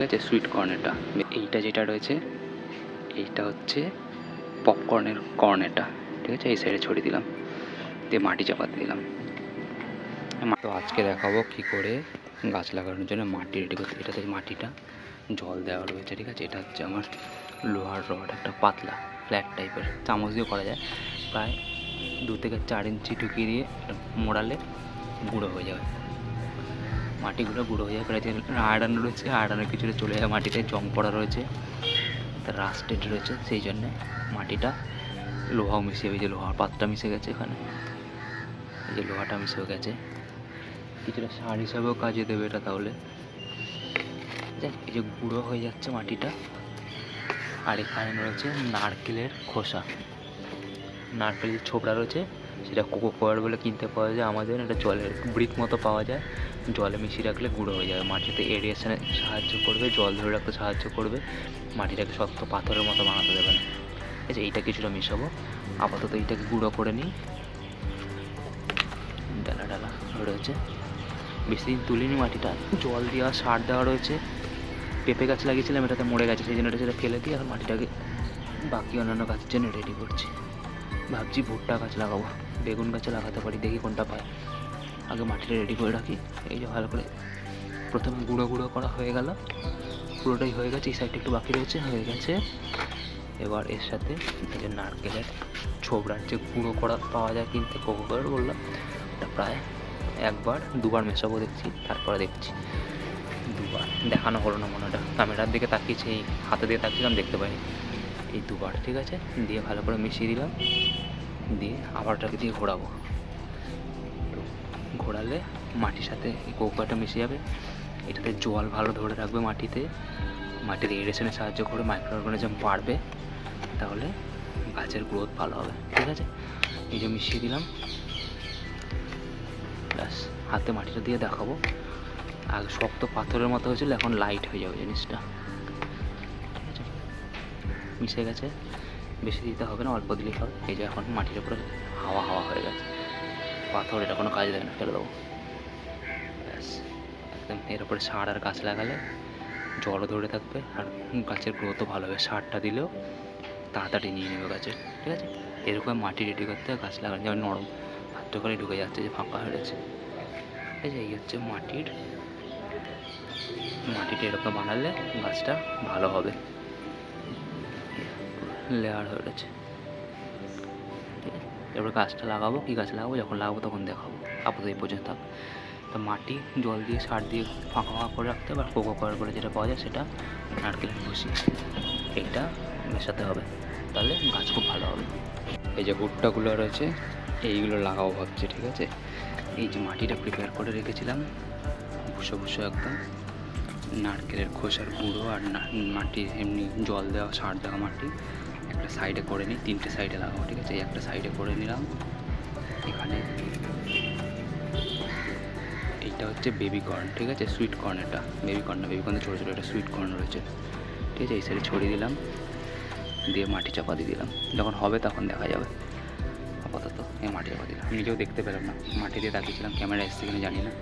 ঠিক আছে, sweet corn এটা। এইটা যেটা রয়েছে এইটা হচ্ছে পপকর্নের কর্ন এটা। ঠিক আছে, এই সাইডে ছড়িয়ে দিলাম, দিয়ে মাটি চাপাতে দিলাম। তো আজকে দেখাবো কি করে গাছ লাগানোর জন্য মাটি রেডি করতে। এটাতে মাটিটা জল দেওয়া রয়েছে। ঠিক আছে, এটা হচ্ছে আমার লোহার রড, একটা পাতলা ফ্ল্যাট টাইপের, চামচ দিয়ে করা যায়। প্রায় 2 থেকে 4 ইঞ্চি ঢুকিয়ে দিয়ে মোড়ালে গুঁড়ো হয়ে যাবে, মাটিগুলো গুঁড়ো হয়ে যায়। প্রায় যে আয়রন রয়েছে, আয়রনের কিছুটা চলে যায় মাটিতে, জং পড়া রয়েছে, রাস্টেড রয়েছে, সেই জন্যে মাটিটা লোহাও মিশিয়ে, এই যে লোহার পাতটা মিশে গেছে এখানে, এই যে লোহাটা মিশে গেছে, কিছুটা সার হিসাবেও কাজে দেবে এটা। তাহলে এই যে গুঁড়ো হয়ে যাচ্ছে মাটিটা। আর এখানে রয়েছে নারকেলের খোসা, নারকেলের ছোবড়া রয়েছে, সেটা কোকো কয়ার বলে কিনতে পাওয়া যায় আমাদের। এটা জলের ব্রিক মতো পাওয়া যায়, জলে মিশিয়ে রাখলে গুঁড়ো হয়ে যাবে। মাটিতে এরিয়েশনে সাহায্য করবে, জল ধরে রাখতে সাহায্য করবে, মাটিটাকে শক্ত পাথরের মতো বানাতে দেবে না। ঠিক আছে, এইটা কিছুটা মেশাবো। আপাতত এইটাকে গুঁড়ো করে নিই। ডালা ডালা রয়েছে, বেশি দিন তুলিনি মাটিটা, জল দেওয়া সার দেওয়া রয়েছে। পেঁপে গাছ লাগিয়েছিলাম, এটাতে মরে গেছে, সেই জন্য এটা সেটা ফেলে দিয়ে আর মাটিটাকে বাকি অন্যান্য গাছের জন্য রেডি করছি। ভাবছি ভুট্টা গাছ লাগাবো, বেগুন গাছে লাগাতে পারি, দেখি কোনটা পাই। আগে মাটিটা রেডি করে রাখি। এই যে ভালো করে প্রথমে গুঁড়ো গুঁড়ো করা হয়ে গেল, পুরোটাই হয়ে গেছে। এই সাইডটা একটু বাকি রয়েছে, হয়ে গেছে। এবার এর সাথে এই যে নারকেলের ছোবড়ার যে গুঁড়ো করা পাওয়া যায় কিনতে, কোকো কয়ার বললাম, এটা প্রায় 1-2 বার মেশাবো দেখছি, তারপরে দেখছি। 2 বার দেখানো হলো না মনে, ওটা ক্যামেরার দিকে তাকিয়েছি, এই হাতে দিয়ে তাকিয়েছিলাম, দেখতে পাইনি। এই 2 বার ঠিক আছে, দিয়ে ভালো করে মিশিয়ে দিলাম, দিয়ে আবার ওটাকে দিয়ে ঘোরাবো। ঘোরালে মাটির সাথে এই কোকোটা মিশে যাবে, এটাতে জল ভালো ধরে রাখবে মাটিতে, মাটির এরেশনে সাহায্য করে, মাইক্রো অর্গানিজম বাড়বে, তাহলে গাছের গ্রোথ ভালো হবে। ঠিক আছে, এই যে মিশিয়ে দিলাম, ব্যাস হাতে মাটিটা দিয়ে দেখাবো। আগে শক্ত পাথরের মতো হয়েছিল, এখন লাইট হয়ে যাবে জিনিসটা। ঠিক আছে, মিশে গেছে, বেশি দিতে হবে না, অল্প দিলেই হবে। এই যে এখন মাটির উপরে হাওয়া হাওয়া হয়ে গেছে, পাথর এটা কোনো কাজে দেয় না, ফেলে দেবো। ব্যাস একদম। এর উপরে সার আর গাছ লাগালে জলও ধরে থাকবে আর গাছের গ্রোথও ভালো হবে। সারটা দিলেও তাড়াতাড়ি নিয়ে নেবে গাছের। ঠিক আছে, এরকম মাটি রেডি করতে হয় গাছ লাগানো, যেমন নরম হাত করে ঢুকে যাচ্ছে, যে ফাঁকা হয়ে গেছে। ঠিক আছে, এই হচ্ছে মাটিটা এরকম বানালে গাছটা ভালো হবে। লেয়ার হয়ে গেছে। ঠিক আছে, এবার গাছটা লাগাবো, কী গাছ লাগাবো যখন লাগাবো তখন দেখাবো। আপাতত এই পর্যন্ত থাক। তো মাটি জল দিয়ে সার দিয়ে ফাঁকা ফাঁকা করে রাখতে হবে। আর কোকো কয়ার করে যেটা পাওয়া যায় সেটা, নারকেলের ভুসি, এইটা মেশাতে হবে, তাহলে গাছ খুব ভালো হবে। এই যে ভুট্টাগুলো রয়েছে এইগুলো লাগাবো ভাবছি। ঠিক আছে, এই যে মাটিটা প্রিপেয়ার করে রেখেছিলাম, ভুসো ভুসো একদম, নারকেলের খোসার গুঁড়ো আর মাটি এমনি জল দেওয়া সার দেওয়া মাটি একটা সাইডে করে নিই, 3টে সাইডে লাগাবো। ঠিক আছে, এই একটা সাইডে করে নিলাম। এখানে এইটা হচ্ছে বেবি কর্ন। ঠিক আছে, সুইট কর্ন এটা, বেবি কর্ন না, বেবি কর্ন ছোটো ছোটো, এটা সুইট কর্ন রয়েছে। ঠিক আছে, এই সাইডে ছড়িয়ে দিলাম, দিয়ে মাটি চাপা দিয়ে দিলাম, যখন হবে তখন দেখা যাবে। আপাতত এই মাটি চাপা দিলাম, নিজেও দেখতে পেলাম না, মাটি দিয়ে তাকিয়েছিলাম, ক্যামেরা এসছে কিনা জানি না।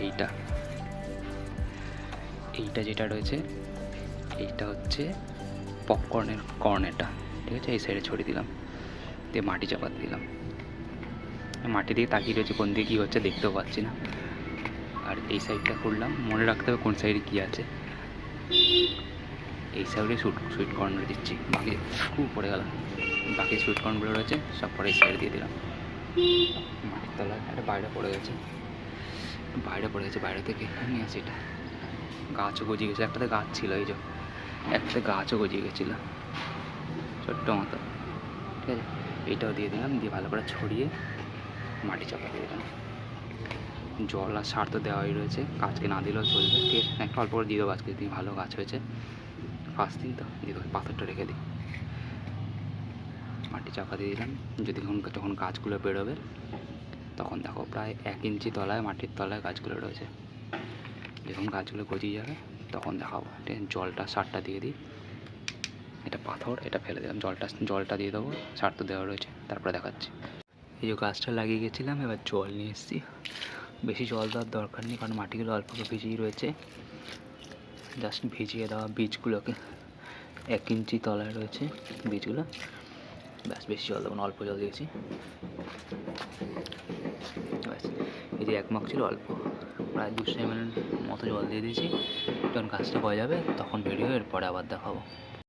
এইটা যেটা রয়েছে এইটা হচ্ছে পপকর্নের কর্ন এটা। ঠিক আছে, এই সাইডে ছড়িয়ে দিলাম, দিয়ে মাটি চাপাতে দিলাম। মাটি দিয়ে তাকিয়ে রয়েছে, কোন দিকে কী হচ্ছে দেখতেও পাচ্ছি না। আর এই সাইডটা করলাম, মনে রাখতে হবে কোন সাইডে কী আছে। এই সাইডে সুইট কর্নার দিচ্ছি, বাকি খুব পড়ে গেল, বাকি সুইট কর্নগুলো রয়েছে সব পরে এই সাইডে দিয়ে দিলাম। মাটির তলায় একটা বাইরে পড়ে গেছে, বাইরে থেকে নিয়ে আসি। এটা গাছও গজিয়ে গেছে, একটাতে গাছ ছিল, এই যে একটাতে গাছও গজিয়ে গেছিলো ছোট্ট মতো। ঠিক আছে, এইটাও দিয়ে দিলাম, দিয়ে ভালো করে ছড়িয়ে মাটি চাপা দিয়ে দিলাম। জল আর সার তো দেওয়াই রয়েছে, গাছকে না দিলেও চলবে। ঠিক আছে, একটা অল্প করে দিয়ে দেবো গাছকে, দিয়ে ভালো গাছ হয়েছে ফার্স্ট দিন তো, দিয়ে দেবো, পাথরটা রেখে দিই, মাটি চাপা দিয়ে দিলাম। যখন গাছগুলো বেরোবে তখন দেখো প্রায় 1 ইঞ্চি তলায়, মাটির তলায় গাছগুলো রয়েছে। যখন গাছগুলো গজিয়ে যাবে তখন দেখাবো। ঠিক আছে, জলটা সারটা দিয়ে দিই, এটা পাথর, এটা ফেলে দিলাম, জলটা দিয়ে দেবো, সার তো দেওয়া রয়েছে, তারপরে দেখাচ্ছি। এই যে গাছটা লাগিয়ে গেছিলাম, এবার জল নিয়ে এসেছি। বেশি জল দেওয়ার দরকার নেই, কারণ মাটিগুলো অল্প ভিজিয়ে রয়েছে। জাস্ট ভিজিয়ে দেওয়া বীজগুলোকে, 1 ইঞ্চি তলায় রয়েছে বীজগুলো। ব্যাস, বেশি জল দেবো না, অল্প জল দিয়েছি। ব্যাস, এই যে 1 মগ ছিল, অল্প প্রায় 200 ml মতো জল দিয়ে দিয়েছি। যখন গাছটা গজাবে তখন ভিডিও এরপরে আবার দেখাবো।